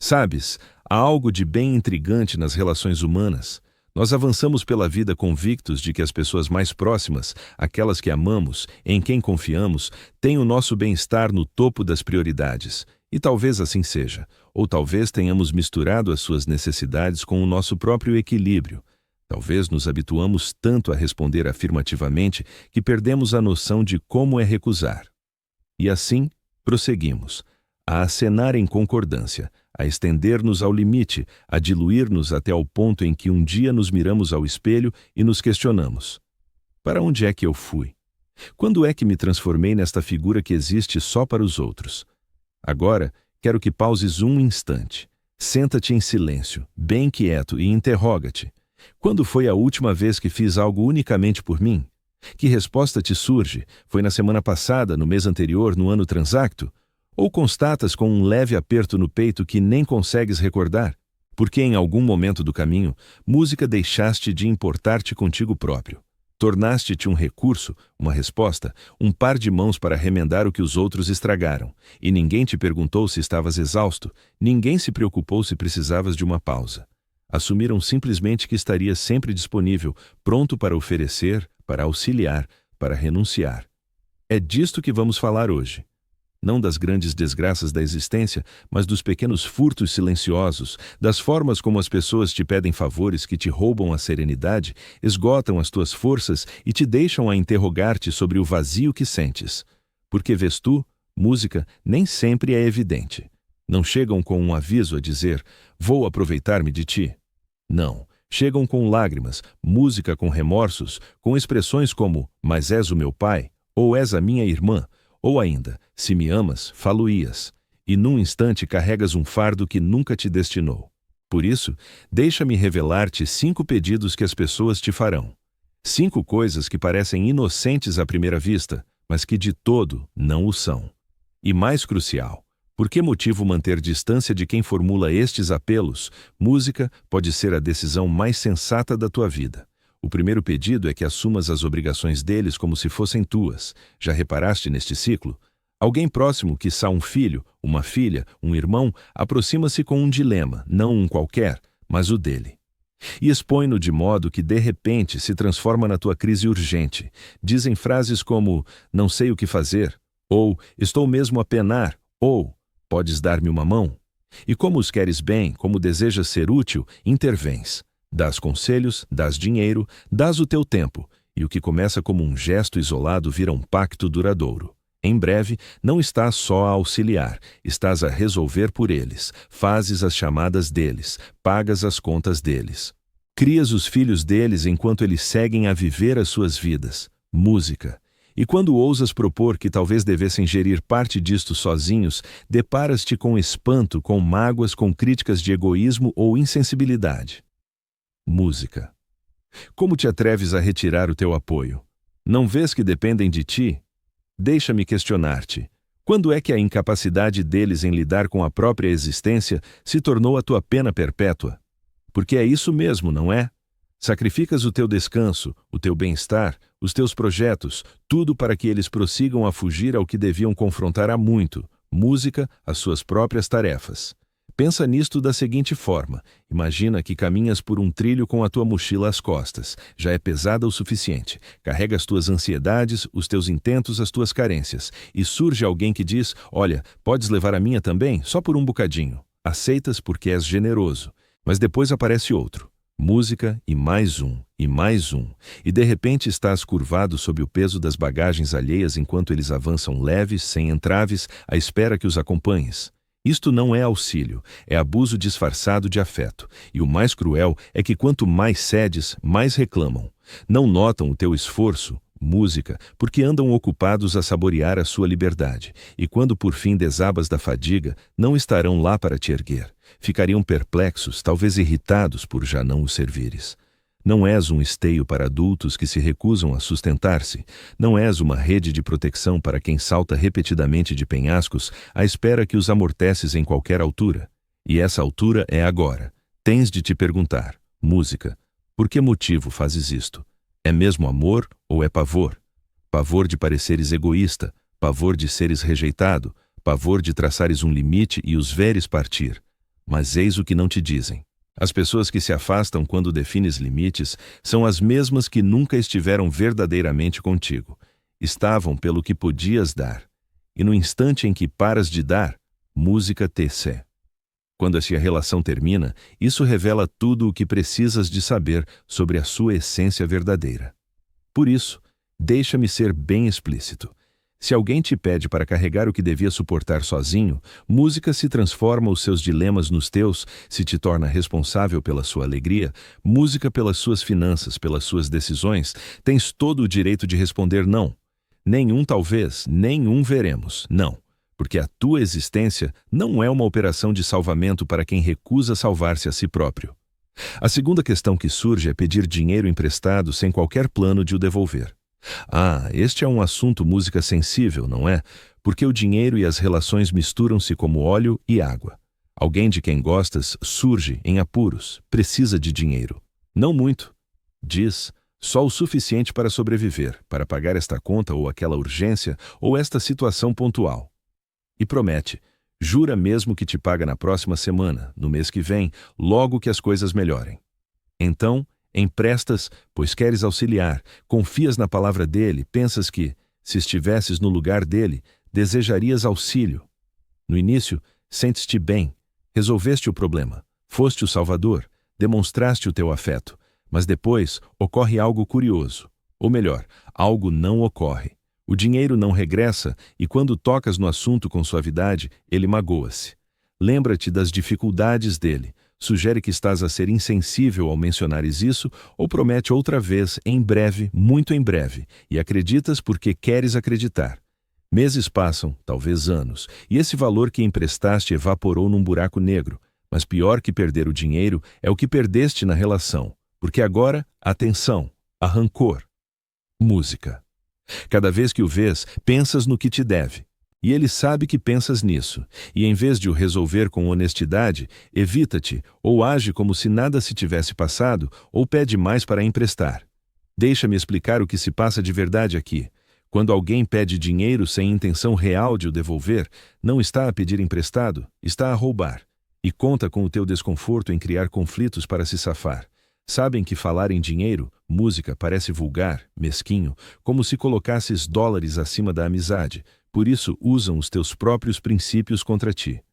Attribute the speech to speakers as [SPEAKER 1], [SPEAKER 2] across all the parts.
[SPEAKER 1] Sabes, há algo de bem intrigante nas relações humanas. Nós avançamos pela vida convictos de que as pessoas mais próximas, aquelas que amamos, em quem confiamos, têm o nosso bem-estar no topo das prioridades. E talvez assim seja, ou talvez tenhamos misturado as suas necessidades com o nosso próprio equilíbrio. Talvez nos habituamos tanto a responder afirmativamente que perdemos a noção de como é recusar. E assim, prosseguimos, a acenar em concordância, a estender-nos ao limite, a diluir-nos até ao ponto em que um dia nos miramos ao espelho e nos questionamos: para onde é que eu fui? Quando é que me transformei nesta figura que existe só para os outros? Agora, quero que pauses um instante. Senta-te em silêncio, bem quieto, e interroga-te: quando foi a última vez que fiz algo unicamente por mim? Que resposta te surge? Foi na semana passada, no mês anterior, no ano transacto? Ou constatas com um leve aperto no peito que nem consegues recordar? Porque em algum momento do caminho, música deixaste de importar-te contigo próprio. Tornaste-te um recurso, uma resposta, um par de mãos para remendar o que os outros estragaram. E ninguém te perguntou se estavas exausto, ninguém se preocupou se precisavas de uma pausa. Assumiram simplesmente que estarias sempre disponível, pronto para oferecer, para auxiliar, para renunciar. É disto que vamos falar hoje. Não das grandes desgraças da existência, mas dos pequenos furtos silenciosos, das formas como as pessoas te pedem favores que te roubam a serenidade, esgotam as tuas forças e te deixam a interrogar-te sobre o vazio que sentes. Porque vês tu, música nem sempre é evidente. Não chegam com um aviso a dizer: vou aproveitar-me de ti. Não, chegam com lágrimas, música com remorsos, com expressões como: mas és o meu pai, ou és a minha irmã, ou ainda: se me amas, falo-ias. E num instante carregas um fardo que nunca te destinou. Por isso, deixa-me revelar-te 5 pedidos que as pessoas te farão. 5 coisas que parecem inocentes à primeira vista, mas que de todo não o são. E mais crucial, por que motivo manter distância de quem formula estes apelos? Música pode ser a decisão mais sensata da tua vida. O primeiro pedido é que assumas as obrigações deles como se fossem tuas. Já reparaste neste ciclo? Alguém próximo, quiçá um filho, uma filha, um irmão, aproxima-se com um dilema, não um qualquer, mas o dele. E expõe-no de modo que, de repente, se transforma na tua crise urgente. Dizem frases como: não sei o que fazer, ou estou mesmo a penar, ou podes dar-me uma mão? E como os queres bem, como desejas ser útil, intervens. Dás conselhos, dás dinheiro, dás o teu tempo, e o que começa como um gesto isolado vira um pacto duradouro. Em breve, não estás só a auxiliar, estás a resolver por eles, fazes as chamadas deles, pagas as contas deles. Crias os filhos deles enquanto eles seguem a viver as suas vidas. Música. E quando ousas propor que talvez devessem gerir parte disto sozinhos, deparas-te com espanto, com mágoas, com críticas de egoísmo ou insensibilidade. Música. Como te atreves a retirar o teu apoio? Não vês que dependem de ti? Deixa-me questionar-te. Quando é que a incapacidade deles em lidar com a própria existência se tornou a tua pena perpétua? Porque é isso mesmo, não é? Sacrificas o teu descanso, o teu bem-estar, os teus projetos, tudo para que eles prossigam a fugir ao que deviam confrontar há muito: música, as suas próprias tarefas. Pensa nisto da seguinte forma: imagina que caminhas por um trilho com a tua mochila às costas. Já é pesada o suficiente. Carrega as tuas ansiedades, os teus intentos, as tuas carências. E surge alguém que diz: olha, podes levar a minha também, só por um bocadinho. Aceitas porque és generoso. Mas depois aparece outro. Música e mais um, e mais um. E de repente estás curvado sob o peso das bagagens alheias enquanto eles avançam leves, sem entraves, à espera que os acompanhes. Isto não é auxílio, é abuso disfarçado de afeto. E o mais cruel é que quanto mais cedes, mais reclamam. Não notam o teu esforço, música, porque andam ocupados a saborear a sua liberdade. E quando por fim desabas da fadiga, não estarão lá para te erguer. Ficariam perplexos, talvez irritados por já não os servires. Não és um esteio para adultos que se recusam a sustentar-se. Não és uma rede de proteção para quem salta repetidamente de penhascos à espera que os amorteces em qualquer altura. E essa altura é agora. Tens de te perguntar: música, por que motivo fazes isto? É mesmo amor ou é pavor? Pavor de pareceres egoísta, pavor de seres rejeitado, pavor de traçares um limite e os veres partir. Mas eis o que não te dizem. As pessoas que se afastam quando defines limites são as mesmas que nunca estiveram verdadeiramente contigo. Estavam pelo que podias dar. E no instante em que paras de dar, música te-se. Quando essa relação termina, isso revela tudo o que precisas de saber sobre a sua essência verdadeira. Por isso, deixa-me ser bem explícito. Se alguém te pede para carregar o que devia suportar sozinho, música se transforma os seus dilemas nos teus, se te torna responsável pela sua alegria, música pelas suas finanças, pelas suas decisões, tens todo o direito de responder não. Nenhum talvez, nenhum veremos, não. Porque a tua existência não é uma operação de salvamento para quem recusa salvar-se a si próprio. A segunda questão que surge é pedir dinheiro emprestado sem qualquer plano de o devolver. Este é um assunto música sensível, não é? Porque o dinheiro e as relações misturam-se como óleo e água. Alguém de quem gostas surge em apuros, precisa de dinheiro. Não muito. Diz, só o suficiente para sobreviver, para pagar esta conta ou aquela urgência ou esta situação pontual. E promete, jura mesmo que te paga na próxima semana, no mês que vem, logo que as coisas melhorem. Então, emprestas, pois queres auxiliar, confias na palavra dele, pensas que, se estivesses no lugar dele, desejarias auxílio. No início, sentes-te bem, resolveste o problema, foste o salvador, demonstraste o teu afeto, mas depois ocorre algo curioso, ou melhor, algo não ocorre. O dinheiro não regressa e quando tocas no assunto com suavidade, ele magoa-se. Lembra-te das dificuldades dele. Sugere que estás a ser insensível ao mencionares isso ou promete outra vez, em breve, muito em breve, e acreditas porque queres acreditar. Meses passam, talvez anos, e esse valor que emprestaste evaporou num buraco negro, mas pior que perder o dinheiro é o que perdeste na relação, porque agora, atenção, há rancor. Música. Cada vez que o vês, pensas no que te deve. E ele sabe que pensas nisso, e em vez de o resolver com honestidade, evita-te, ou age como se nada se tivesse passado, ou pede mais para emprestar. Deixa-me explicar o que se passa de verdade aqui. Quando alguém pede dinheiro sem intenção real de o devolver, não está a pedir emprestado, está a roubar. E conta com o teu desconforto em criar conflitos para se safar. Sabem que falar em dinheiro, música, parece vulgar, mesquinho, como se colocasses dólares acima da amizade. Por isso usam os teus próprios princípios contra ti.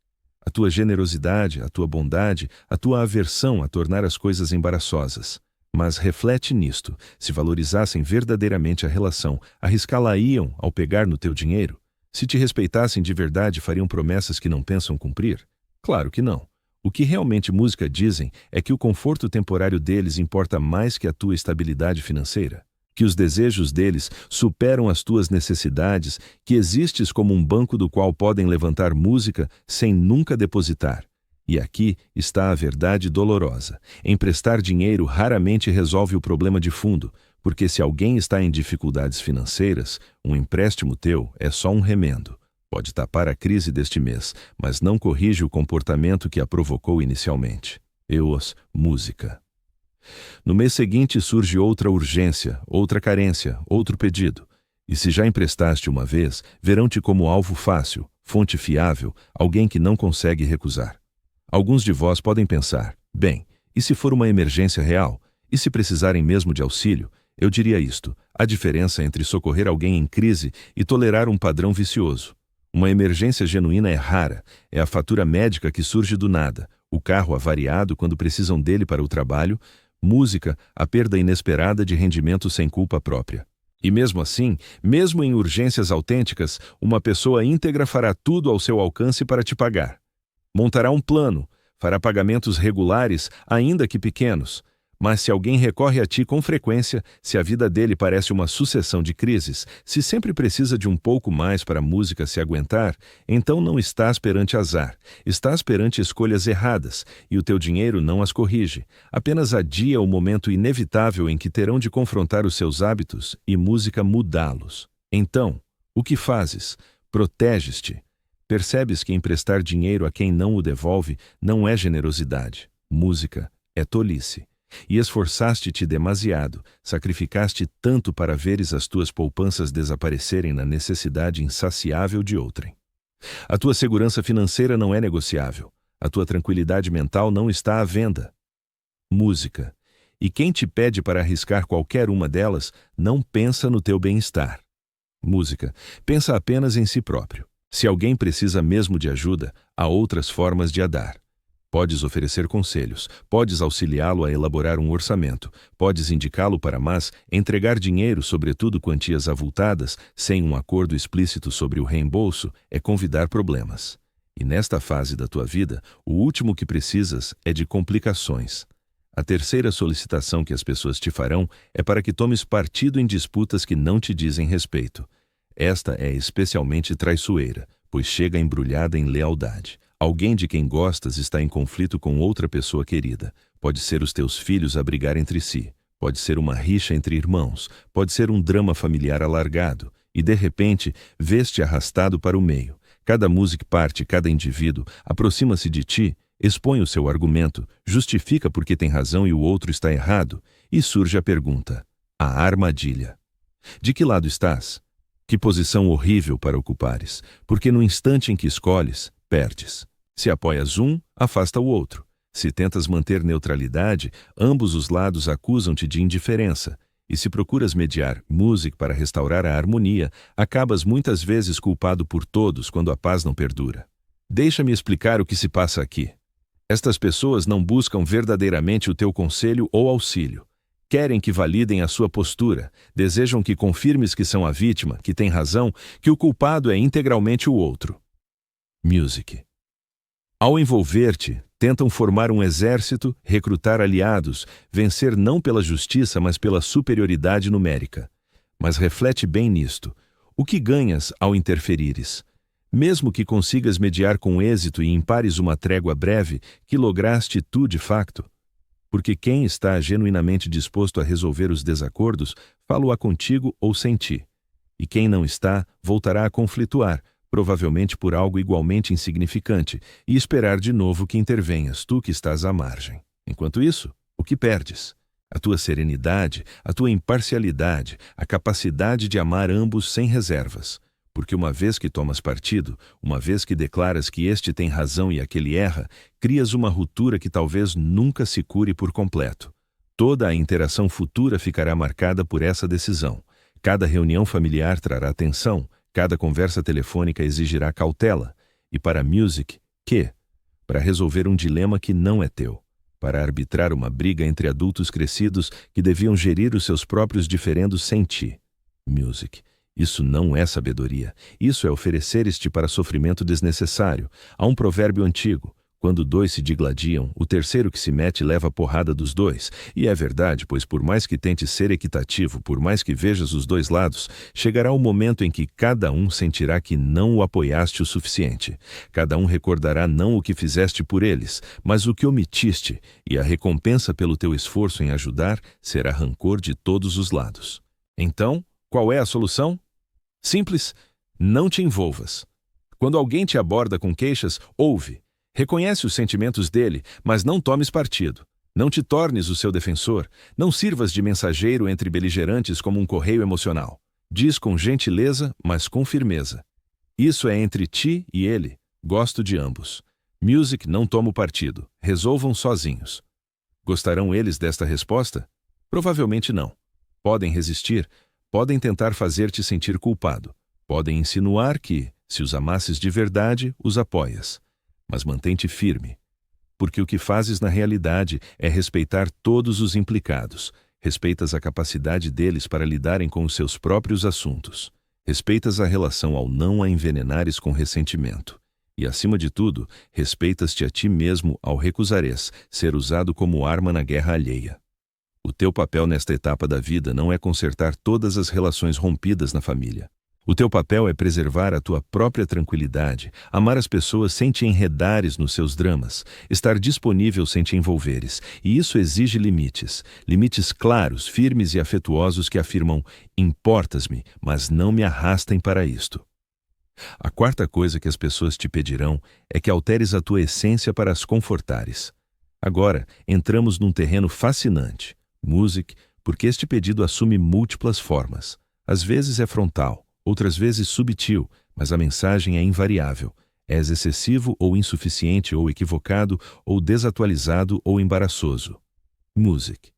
[SPEAKER 1] A tua generosidade, a tua bondade, a tua aversão a tornar as coisas embaraçosas. Mas reflete nisto, se valorizassem verdadeiramente a relação, arriscá-la-iam ao pegar no teu dinheiro? Se te respeitassem de verdade, fariam promessas que não pensam cumprir? Claro que não. O que realmente música dizem é que o conforto temporário deles importa mais que a tua estabilidade financeira. Que os desejos deles superam as tuas necessidades, que existes como um banco do qual podem levantar música sem nunca depositar. E aqui está a verdade dolorosa. Emprestar dinheiro raramente resolve o problema de fundo, porque se alguém está em dificuldades financeiras, um empréstimo teu é só um remendo. Pode tapar a crise deste mês, mas não corrige o comportamento que a provocou inicialmente. Música. No mês seguinte surge outra urgência, outra carência, outro pedido. E se já emprestaste uma vez, verão-te como alvo fácil, fonte fiável, alguém que não consegue recusar. Alguns de vós podem pensar, bem, e se for uma emergência real? E se precisarem mesmo de auxílio? Eu diria isto, a diferença entre socorrer alguém em crise e tolerar um padrão vicioso. Uma emergência genuína é rara, é a fatura médica que surge do nada, o carro avariado quando precisam dele para o trabalho, música, a perda inesperada de rendimento sem culpa própria. E mesmo assim, mesmo em urgências autênticas, uma pessoa íntegra fará tudo ao seu alcance para te pagar. Montará um plano, fará pagamentos regulares, ainda que pequenos. Mas se alguém recorre a ti com frequência, se a vida dele parece uma sucessão de crises, se sempre precisa de um pouco mais para a música se aguentar, então não estás perante azar, estás perante escolhas erradas, e o teu dinheiro não as corrige, apenas adia o momento inevitável em que terão de confrontar os seus hábitos e música mudá-los. Então, o que fazes? Proteges-te. Percebes que emprestar dinheiro a quem não o devolve não é generosidade, música, é tolice. E esforçaste-te demasiado, sacrificaste tanto para veres as tuas poupanças desaparecerem na necessidade insaciável de outrem. A tua segurança financeira não é negociável. A tua tranquilidade mental não está à venda. Música. E quem te pede para arriscar qualquer uma delas, não pensa no teu bem-estar. Música. Pensa apenas em si próprio. Se alguém precisa mesmo de ajuda, há outras formas de a dar. Podes oferecer conselhos, podes auxiliá-lo a elaborar um orçamento, podes indicá-lo para, mas entregar dinheiro, sobretudo quantias avultadas, sem um acordo explícito sobre o reembolso, é convidar problemas. E nesta fase da tua vida, o último que precisas é de complicações. A terceira solicitação que as pessoas te farão é para que tomes partido em disputas que não te dizem respeito. Esta é especialmente traiçoeira, pois chega embrulhada em lealdade. Alguém de quem gostas está em conflito com outra pessoa querida. Pode ser os teus filhos a brigar entre si. Pode ser uma rixa entre irmãos. Pode ser um drama familiar alargado. E, de repente, vês-te arrastado para o meio. Cada música parte, cada indivíduo, aproxima-se de ti, expõe o seu argumento, justifica porque tem razão e o outro está errado, e surge a pergunta: a armadilha. De que lado estás? Que posição horrível para ocupares, porque no instante em que escolhes, perdes. Se apoias um, afasta o outro. Se tentas manter neutralidade, ambos os lados acusam-te de indiferença. E se procuras mediar música para restaurar a harmonia, acabas muitas vezes culpado por todos quando a paz não perdura. Deixa-me explicar o que se passa aqui. Estas pessoas não buscam verdadeiramente o teu conselho ou auxílio. Querem que validem a sua postura, desejam que confirmes que são a vítima, que tem razão, que o culpado é integralmente o outro. Music. Ao envolver-te, tentam formar um exército, recrutar aliados, vencer não pela justiça, mas pela superioridade numérica. Mas reflete bem nisto. O que ganhas ao interferires? Mesmo que consigas mediar com êxito e impares uma trégua breve, que lograste tu de facto? Porque quem está genuinamente disposto a resolver os desacordos, fala-o contigo ou sem ti. E quem não está, voltará a conflituar, provavelmente por algo igualmente insignificante, e esperar de novo que intervenhas, tu que estás à margem. Enquanto isso, o que perdes? A tua serenidade, a tua imparcialidade, a capacidade de amar ambos sem reservas. Porque uma vez que tomas partido, uma vez que declaras que este tem razão e aquele erra, crias uma ruptura que talvez nunca se cure por completo. Toda a interação futura ficará marcada por essa decisão. Cada reunião familiar trará tensão, cada conversa telefônica exigirá cautela. E para Music, que? Para resolver um dilema que não é teu. Para arbitrar uma briga entre adultos crescidos que deviam gerir os seus próprios diferendos sem ti. Music. Isso não é sabedoria. Isso é ofereceres-te para sofrimento desnecessário. Há um provérbio antigo: quando dois se digladiam, o terceiro que se mete leva a porrada dos dois. E é verdade, pois por mais que tentes ser equitativo, por mais que vejas os dois lados, chegará o momento em que cada um sentirá que não o apoiaste o suficiente. Cada um recordará não o que fizeste por eles, mas o que omitiste, e a recompensa pelo teu esforço em ajudar será rancor de todos os lados. Então, qual é a solução? Simples: não te envolvas. Quando alguém te aborda com queixas, ouve. Reconhece os sentimentos dele, mas não tomes partido. Não te tornes o seu defensor. Não sirvas de mensageiro entre beligerantes como um correio emocional. Diz com gentileza, mas com firmeza: isso é entre ti e ele. Gosto de ambos. Music, não tomo partido. Resolvam sozinhos. Gostarão eles desta resposta? Provavelmente não. Podem resistir. Podem tentar fazer-te sentir culpado. Podem insinuar que, se os amasses de verdade, os apoias. Mas mantém-te firme. Porque o que fazes na realidade é respeitar todos os implicados. Respeitas a capacidade deles para lidarem com os seus próprios assuntos. Respeitas a relação ao não a envenenares com ressentimento. E, acima de tudo, respeitas-te a ti mesmo ao recusares ser usado como arma na guerra alheia. O teu papel nesta etapa da vida não é consertar todas as relações rompidas na família. O teu papel é preservar a tua própria tranquilidade, amar as pessoas sem te enredares nos seus dramas, estar disponível sem te envolveres. E isso exige limites. Limites claros, firmes e afetuosos que afirmam: importas-me, mas não me arrastem para isto. A quarta coisa que as pessoas te pedirão é que alteres a tua essência para as confortares. Agora, entramos num terreno fascinante. Music, porque este pedido assume múltiplas formas. Às vezes é frontal, outras vezes subtil, mas a mensagem é invariável. És excessivo ou insuficiente ou equivocado ou desatualizado ou embaraçoso. Music.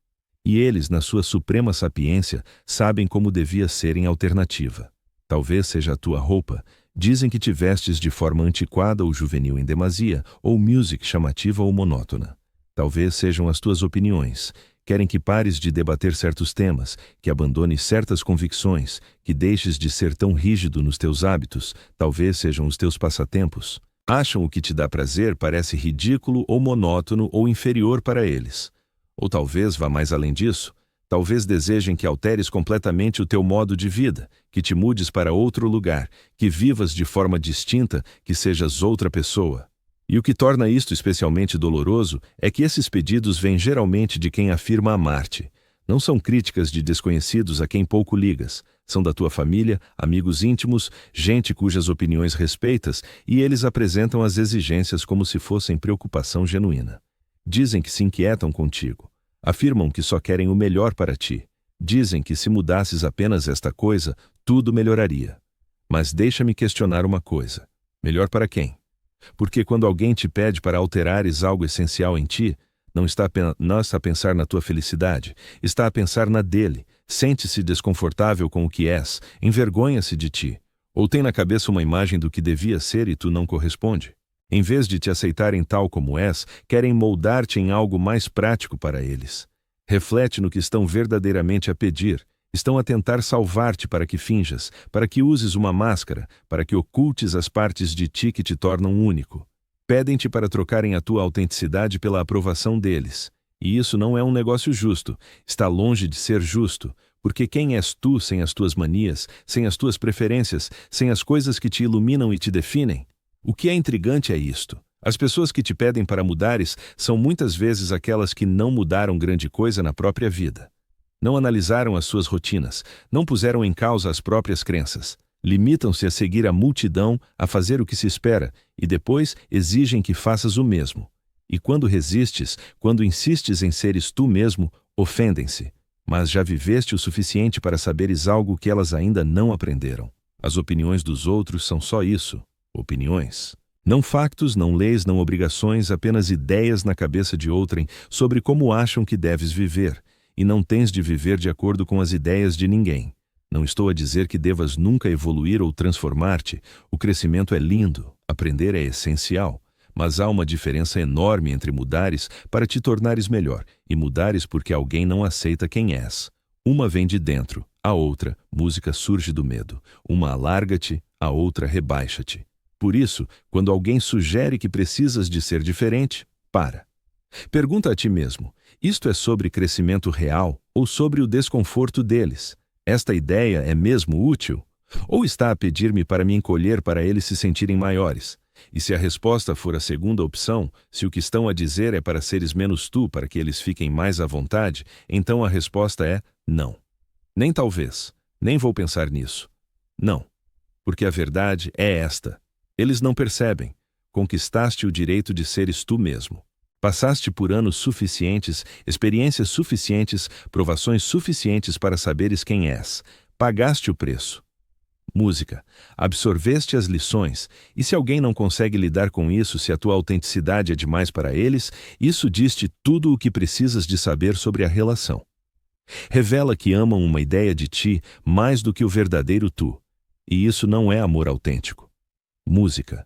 [SPEAKER 1] E eles, na sua suprema sapiência, sabem como devia ser em alternativa. Talvez seja a tua roupa. Dizem que te vestes de forma antiquada ou juvenil em demasia, ou music chamativa ou monótona. Talvez sejam as tuas opiniões. Querem que pares de debater certos temas, que abandones certas convicções, que deixes de ser tão rígido nos teus hábitos. Talvez sejam os teus passatempos. Acham o que te dá prazer parece ridículo ou monótono ou inferior para eles. Ou talvez vá mais além disso. Talvez desejem que alteres completamente o teu modo de vida, que te mudes para outro lugar, que vivas de forma distinta, que sejas outra pessoa. E o que torna isto especialmente doloroso é que esses pedidos vêm geralmente de quem afirma amar-te. Não são críticas de desconhecidos a quem pouco ligas. São da tua família, amigos íntimos, gente cujas opiniões respeitas, e eles apresentam as exigências como se fossem preocupação genuína. Dizem que se inquietam contigo. Afirmam que só querem o melhor para ti. Dizem que se mudasses apenas esta coisa, tudo melhoraria. Mas deixa-me questionar uma coisa. Melhor para quem? Porque quando alguém te pede para alterares algo essencial em ti, não está a pensar na tua felicidade, está a pensar na dele. Sente-se desconfortável com o que és, envergonha-se de ti. Ou tem na cabeça uma imagem do que devia ser e tu não corresponde. Em vez de te aceitarem tal como és, querem moldar-te em algo mais prático para eles. Reflete no que estão verdadeiramente a pedir. Estão a tentar salvar-te para que finjas, para que uses uma máscara, para que ocultes as partes de ti que te tornam único. Pedem-te para trocarem a tua autenticidade pela aprovação deles. E isso não é um negócio justo. Está longe de ser justo. Porque quem és tu sem as tuas manias, sem as tuas preferências, sem as coisas que te iluminam e te definem? O que é intrigante é isto. As pessoas que te pedem para mudares são muitas vezes aquelas que não mudaram grande coisa na própria vida. Não analisaram as suas rotinas, não puseram em causa as próprias crenças. Limitam-se a seguir a multidão, a fazer o que se espera, e depois exigem que faças o mesmo. E quando resistes, quando insistes em seres tu mesmo, ofendem-se. Mas já viveste o suficiente para saberes algo que elas ainda não aprenderam. As opiniões dos outros são só isso. Opiniões. Não factos, não leis, não obrigações, apenas ideias na cabeça de outrem sobre como acham que deves viver, e não tens de viver de acordo com as ideias de ninguém. Não estou a dizer que devas nunca evoluir ou transformar-te. O crescimento é lindo, aprender é essencial, mas há uma diferença enorme entre mudares para te tornares melhor e mudares porque alguém não aceita quem és. Uma vem de dentro, a outra, música, surge do medo. Uma alarga-te, a outra rebaixa-te. Por isso, quando alguém sugere que precisas de ser diferente, para. Pergunta a ti mesmo, isto é sobre crescimento real ou sobre o desconforto deles? Esta ideia é mesmo útil? Ou está a pedir-me para me encolher para eles se sentirem maiores? E se a resposta for a segunda opção, se o que estão a dizer é para seres menos tu para que eles fiquem mais à vontade, então a resposta é não. Nem talvez, nem vou pensar nisso. Não. Porque a verdade é esta. Eles não percebem. Conquistaste o direito de seres tu mesmo. Passaste por anos suficientes, experiências suficientes, provações suficientes para saberes quem és. Pagaste o preço. Música. Absorveste as lições, e se alguém não consegue lidar com isso, se a tua autenticidade é demais para eles, isso diz-te tudo o que precisas de saber sobre a relação. Revela que amam uma ideia de ti mais do que o verdadeiro tu. E isso não é amor autêntico. Música.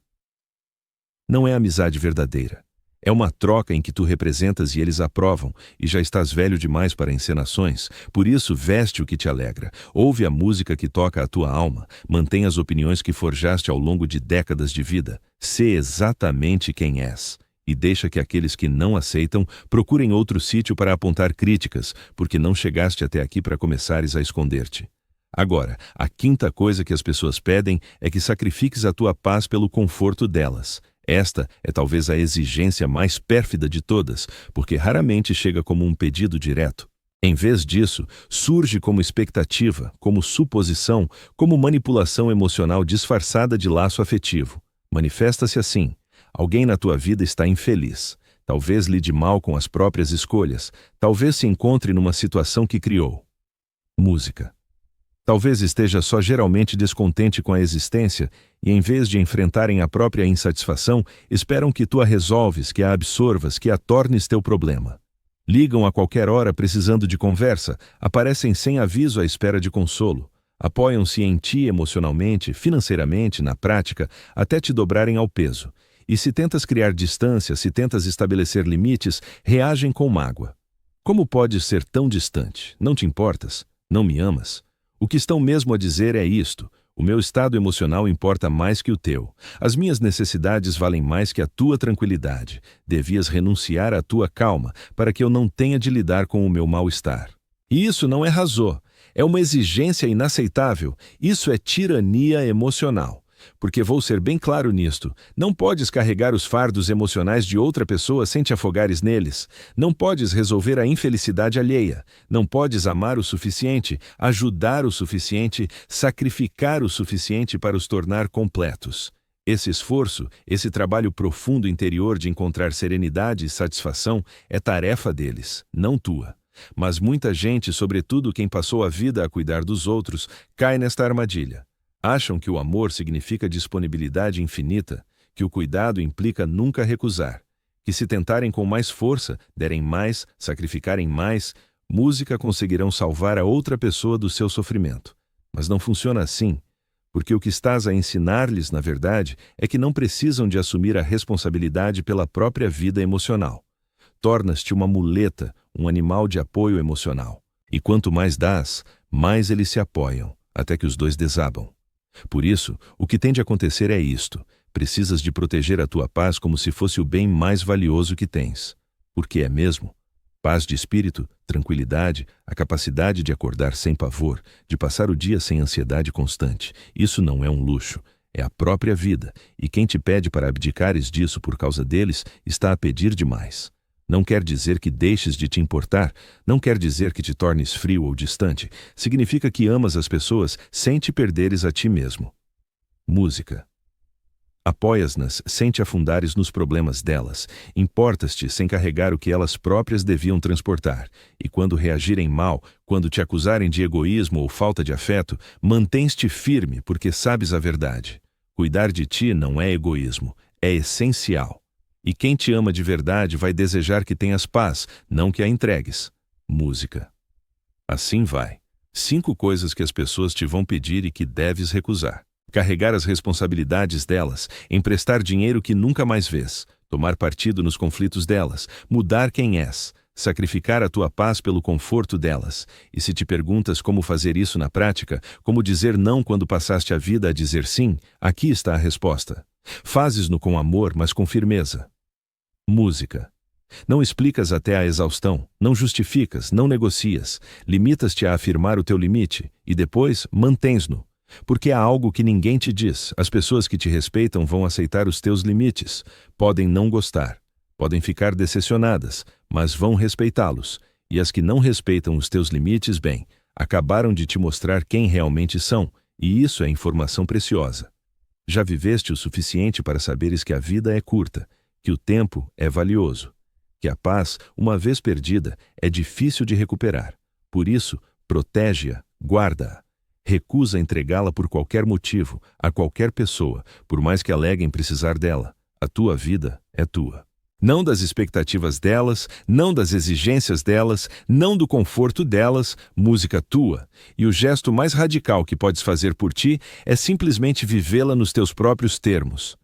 [SPEAKER 1] Não é amizade verdadeira. É uma troca em que tu representas e eles aprovam, e já estás velho demais para encenações, por isso veste o que te alegra, ouve a música que toca a tua alma, mantém as opiniões que forjaste ao longo de décadas de vida, sê exatamente quem és, e deixa que aqueles que não aceitam procurem outro sítio para apontar críticas, porque não chegaste até aqui para começares a esconder-te. Agora, a quinta coisa que as pessoas pedem é que sacrifiques a tua paz pelo conforto delas. Esta é talvez a exigência mais pérfida de todas, porque raramente chega como um pedido direto. Em vez disso, surge como expectativa, como suposição, como manipulação emocional disfarçada de laço afetivo. Manifesta-se assim: alguém na tua vida está infeliz. Talvez lide mal com as próprias escolhas. Talvez se encontre numa situação que criou. Música. Talvez esteja só geralmente descontente com a existência e, em vez de enfrentarem a própria insatisfação, esperam que tu a resolves, que a absorvas, que a tornes teu problema. Ligam a qualquer hora precisando de conversa, aparecem sem aviso à espera de consolo. Apoiam-se em ti emocionalmente, financeiramente, na prática, até te dobrarem ao peso. E se tentas criar distância, se tentas estabelecer limites, reagem com mágoa. Como podes ser tão distante? Não te importas? Não me amas? O que estão mesmo a dizer é isto: o meu estado emocional importa mais que o teu. As minhas necessidades valem mais que a tua tranquilidade. Devias renunciar à tua calma, para que eu não tenha de lidar com o meu mal-estar. E isso não é razão, é uma exigência inaceitável. Isso é tirania emocional. Porque vou ser bem claro nisto, não podes carregar os fardos emocionais de outra pessoa sem te afogares neles. Não podes resolver a infelicidade alheia. Não podes amar o suficiente, ajudar o suficiente, sacrificar o suficiente para os tornar completos. Esse esforço, esse trabalho profundo interior de encontrar serenidade e satisfação é tarefa deles, não tua. Mas muita gente, sobretudo quem passou a vida a cuidar dos outros, cai nesta armadilha. Acham que o amor significa disponibilidade infinita, que o cuidado implica nunca recusar, que se tentarem com mais força, derem mais, sacrificarem mais, música conseguirão salvar a outra pessoa do seu sofrimento. Mas não funciona assim, porque o que estás a ensinar-lhes, na verdade, é que não precisam de assumir a responsabilidade pela própria vida emocional. Tornas-te uma muleta, um animal de apoio emocional. E quanto mais dás, mais eles se apoiam, até que os dois desabam. Por isso, o que tem de acontecer é isto: precisas de proteger a tua paz como se fosse o bem mais valioso que tens. Porque é mesmo. Paz de espírito, tranquilidade, a capacidade de acordar sem pavor, de passar o dia sem ansiedade constante. Isso não é um luxo, é a própria vida, e quem te pede para abdicares disso por causa deles, está a pedir demais. Não quer dizer que deixes de te importar, não quer dizer que te tornes frio ou distante. Significa que amas as pessoas sem te perderes a ti mesmo. Música. Apoias-nas sem te afundares nos problemas delas. Importas-te sem carregar o que elas próprias deviam transportar. E quando reagirem mal, quando te acusarem de egoísmo ou falta de afeto, mantens-te firme porque sabes a verdade. Cuidar de ti não é egoísmo, é essencial. E quem te ama de verdade vai desejar que tenhas paz, não que a entregues. Música. Assim vai. 5 coisas que as pessoas te vão pedir e que deves recusar. Carregar as responsabilidades delas, emprestar dinheiro que nunca mais vês, tomar partido nos conflitos delas, mudar quem és, sacrificar a tua paz pelo conforto delas. E se te perguntas como fazer isso na prática, como dizer não quando passaste a vida a dizer sim, aqui está a resposta. Fazes-no com amor, mas com firmeza. Música. Não explicas até a exaustão, não justificas, não negocias, limitas-te a afirmar o teu limite e depois mantens-no. Porque há algo que ninguém te diz. As pessoas que te respeitam vão aceitar os teus limites. Podem não gostar, podem ficar decepcionadas, mas vão respeitá-los. E as que não respeitam os teus limites, bem, acabaram de te mostrar quem realmente são, e isso é informação preciosa. Já viveste o suficiente para saberes que a vida é curta, que o tempo é valioso, que a paz, uma vez perdida, é difícil de recuperar. Por isso, protege-a, guarda-a. Recusa entregá-la por qualquer motivo, a qualquer pessoa, por mais que aleguem precisar dela. A tua vida é tua. Não das expectativas delas, não das exigências delas, não do conforto delas, música tua. E o gesto mais radical que podes fazer por ti é simplesmente vivê-la nos teus próprios termos.